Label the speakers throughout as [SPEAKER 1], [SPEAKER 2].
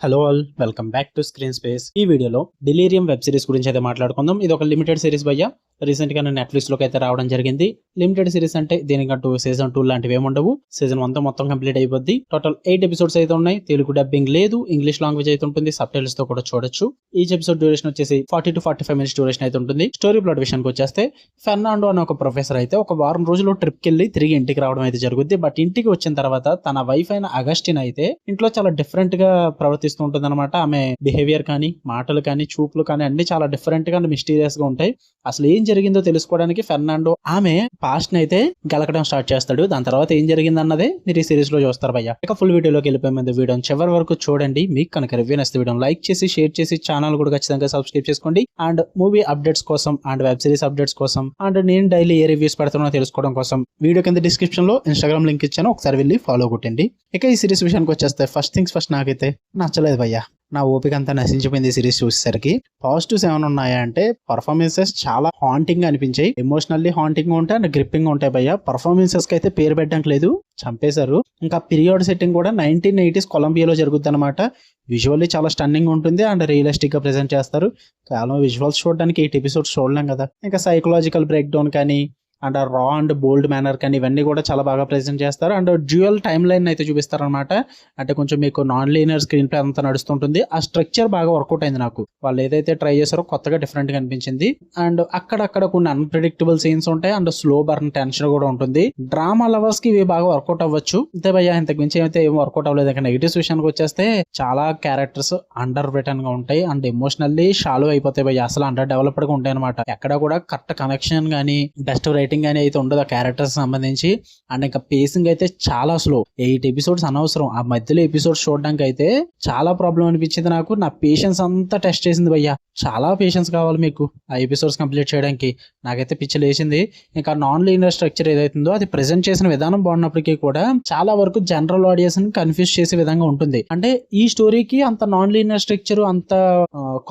[SPEAKER 1] Hello all, welcome back to screen space. ఈ వీడియోలో delirium web series గురించి అయితే మాట్లాడుకుందాం. ఇది ఒక లిమిటెడ్ సిరీస్ భయ్య. రీసెంట్ గా నెట్ఫ్లిక్స్ లోకి అయితే రావడం జరిగింది. లిమిటెడ్ సిరీస్ అంటే దీనికంటూ సీజన్ 2 లాంటివి ఏముండవు. సీజన్ 1 మొత్తం కంప్లీట్ అయిపోద్ది. టోటల్ 8 ఎపిసోడ్స్ అయితే ఉన్నాయి. తెలుగు డబ్బింగ్ లేదు, ఇంగ్లీష్ లాంగ్వేజ్ అయితే ఉంటుంది. సబ్ టైటిల్స్ తో కూడా చూడొచ్చు. ఈచ్ ఎపిసోడ్ డ్యూరేషన్ వచ్చేసి 40 to 45 మినిట్స్ డ్యూరేషన్ అయితే ఉంటుంది. స్టోరీ ప్లాట్ విషయానికి వచ్చేస్తే ఫెర్నాండో అనే ఒక ప్రొఫెసర్ అయితే ఒక వారం రోజులు ట్రిప్ కి వెళ్ళి తిరిగి ఇంటికి రావడం అయితే జరుగుద్ది. బట్ ఇంటికి వచ్చిన తర్వాత తన వైఫ్ అయిన అగస్టిన్ అయితే ఇంట్లో చాలా డిఫరెంట్ గా ప్రవర్తిస్తూ ఉంటుంది అనమాట. ఆమె బిహేవియర్ కానీ, మాటలు కానీ, చూపులు కానీ అన్ని చాలా డిఫరెంట్ గా మిస్టీరియస్ గా ఉంటాయి. అసలు ఏం జరిగిందో తెలుసుకోవడానికి ఫెర్నాండో ఆమె పాస్ట్ ని అయితే గెలకడం స్టార్ట్ చేస్తాడు. దాని తర్వాత ఏం జరిగింది అన్నదే మీరు ఈ సిరీస్ లో చూస్తారు భయ్య. ఇక ఫుల్ వీడియోలోకి వెళ్ళిపోయే ముందు వీడియోని చివరి వరకు చూడండి. మీకు కనుక రివ్యూ నచ్చితే వీడియోని లైక్ చేసి, షేర్ చేసి, ఛానల్ కూడా ఖచ్చితంగా సబ్స్క్రైబ్ చేసుకోండి. అండ్ మూవీ అప్డేట్స్ కోసం అండ్ వెబ్ సిరీస్ అప్డేట్స్ కోసం అండ్ నేను డైలీ ఏ రివ్యూస్ పెడుతున్నా తెలుసుకోవడం కోసం వీడియో కింద డిస్క్రిప్షన్ లో ఇన్స్టాగ్రామ్ లింక్ ఇచ్చాను, ఒకసారి వెళ్ళి ఫాలో కొట్టండి. ఇక ఈ సిరీస్ విషయానికి వచ్చేస్తే ఫస్ట్ థింగ్స్ ఫస్ట్, నాకైతే నచ్చలేదు భయ్య. నా ఓపిక అంతా నశించిపోయింది ఈ సిరీస్ చూసేసరికి. పాజిటివ్స్ ఏమైనా ఉన్నాయా అంటే పర్ఫార్మెన్సెస్ చాలా హాంటింగ్ గా అనిపించాయి. ఎమోషనల్లీ హాంటింగ్ ఉంటాయి అండ్ గ్రిప్పింగ్ ఉంటాయి భయ్య. పర్ఫార్మెన్సెస్ కి అయితే పేరు పెట్టడానికి లేదు, చంపేశారు. ఇంకా పీరియడ్ సెట్టింగ్ కూడా 1980s కొలంబియాలో జరుగుద్ది అనమాట. విజువల్లీ చాలా స్టన్నింగ్ ఉంటుంది అండ్ రియలిస్టిక్ గా ప్రెజెంట్ చేస్తారు. కేవలం విజువల్స్ చూడడానికి 8 ఎపిసోడ్స్ చూడలేం కదా. ఇంకా సైకలాజికల్ బ్రేక్ డౌన్ కానీ అండ్ రా అండ్ బోల్డ్ మేనర్ కానీ ఇవన్నీ కూడా చాలా బాగా ప్రెజెంట్ చేస్తారు. అండ్ డ్యూయల్ టైమ్ లైన్ అయితే చూపిస్తారు అనమాట. అంటే కొంచెం మీకు నాన్ లీనియర్ స్క్రీన్ ప్లే అంతా నడుస్తుంటుంది. ఆ స్ట్రక్చర్ బాగా వర్కౌట్ అయింది నాకు. వాళ్ళు ఏదైతే ట్రై చేశారో కొత్తగా డిఫరెంట్ గా అనిపించింది. అండ్ అక్కడక్కడ కొన్ని అన్ప్రెడిక్టబుల్ సీన్స్ ఉంటాయి అండ్ స్లో బర్న్ టెన్షన్ కూడా ఉంటుంది. డ్రామా లవర్స్ కి ఇవి బాగా వర్కౌట్ అవ్వచ్చు. అంతే భయ్య, ఇంతకు మించి అయితే ఏం వర్కౌట్ అవ్వలేదు. ఇంకా నెగిటివ్స్ విషయానికి వచ్చేస్తే చాలా క్యారెక్టర్స్ అండర్ రిటర్న్ గా ఉంటాయి అండ్ ఎమోషనల్లీ షాలో అయిపోతాయి భయ్య. అసలు అండర్ డెవలప్డ్ గా ఉంటాయి అనమాట. ఎక్కడ కూడా కరెక్ట్ కనెక్షన్ గానీ బెస్ట్ రైటింగ్ గానీ అయితే ఉండదు ఆ క్యారెక్టర్స్ సంబంధించి. అండ్ ఇంకా పేసింగ్ అయితే చాలా స్లో. 8 ఎపిసోడ్స్ అనవసరం. ఆ మధ్యలో ఎపిసోడ్స్ చూడడానికి అయితే చాలా ప్రాబ్లం అనిపించింది నాకు. నా పేషెన్స్ అంతా టెస్ట్ చేసింది భయ్య. చాలా పేషెన్స్ కావాలి మీకు ఆ ఎపిసోడ్స్ కంప్లీట్ చేయడానికి. నాకైతే పిచ్చి లేచింది. ఇంకా నాన్ లీనియర్ స్ట్రక్చర్ ఏదైతుందో అది ప్రెజెంట్ చేసిన విధానం బాగున్నప్పటికీ కూడా చాలా వరకు జనరల్ ఆడియన్స్ ని కన్ఫ్యూజ్ చేసే విధంగా ఉంటుంది. అంటే ఈ స్టోరీకి అంత నాన్ లీనియర్ స్ట్రక్చర్, అంత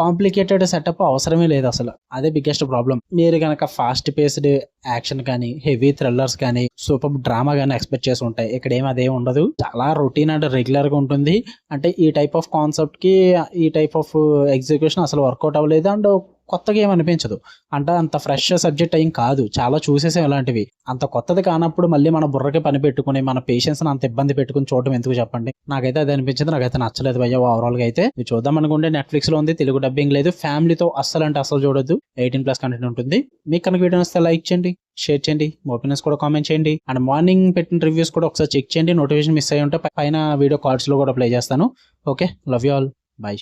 [SPEAKER 1] కాంప్లికేటెడ్ సెటప్ అవసరమే లేదు అసలు. అదే బిగ్గెస్ట్ ప్రాబ్లం. మీరు కనుక ఫాస్ట్ పేస్డ్ యాక్షన్ కానీ, హెవీ థ్రిల్లర్స్ కానీ, సూపర్ డ్రామా కానీ ఎక్స్పెక్ట్ చేసి ఉంటాయి. ఇక్కడ ఏం అదేం ఉండదు. చాలా రొటీన్ అండ్ రెగ్యులర్ గా ఉంటుంది. అంటే ఈ టైప్ ఆఫ్ కాన్సెప్ట్ కి ఈ టైప్ ఆఫ్ ఎగ్జిక్యూషన్ అసలు వర్కౌట్ అవ్వలేదు అండ్ కొత్తగా ఏం అనిపించదు. అంటే అంత ఫ్రెష్ సబ్జెక్ట్ ఏం కాదు. చాలా చూసేసాం ఇలాంటివి. అంత కొత్తది కానప్పుడు మళ్ళీ మన బుర్రకి పని పెట్టుకుని మన పేషెన్స్ అంత ఇబ్బంది పెట్టుకుని చూడటం ఎందుకు చెప్పండి. నాకైతే అది అనిపించింది. నాకైతే నచ్చలేదు భయ్య. ఓవరాల్ గా అయితే మీరు చూద్దాం అనుకుంటే నెట్ఫ్లిక్స్ లో ఉంది, తెలుగు డబ్బింగ్ లేదు. ఫ్యామిలీతో అస్సలు అంటే అసలు చూడొద్దు. 18+ కంటెంట్ ఉంటుంది. మీకు కనుక వీడియో వస్తే లైక్ చేయండి, షేర్ చేయండి, ఒపీనియన్స్ కూడా కామెంట్ చేయండి. అండ్ మార్నింగ్ పెట్టిన రివ్యూస్ కూడా ఒకసారి చెక్ చేయండి. నోటిఫికేషన్ మిస్ అయ్యి ఉంటే పైన వీడియో కార్డ్స్ లో కూడా ప్లే చేస్తాను. Okay, love you all, by.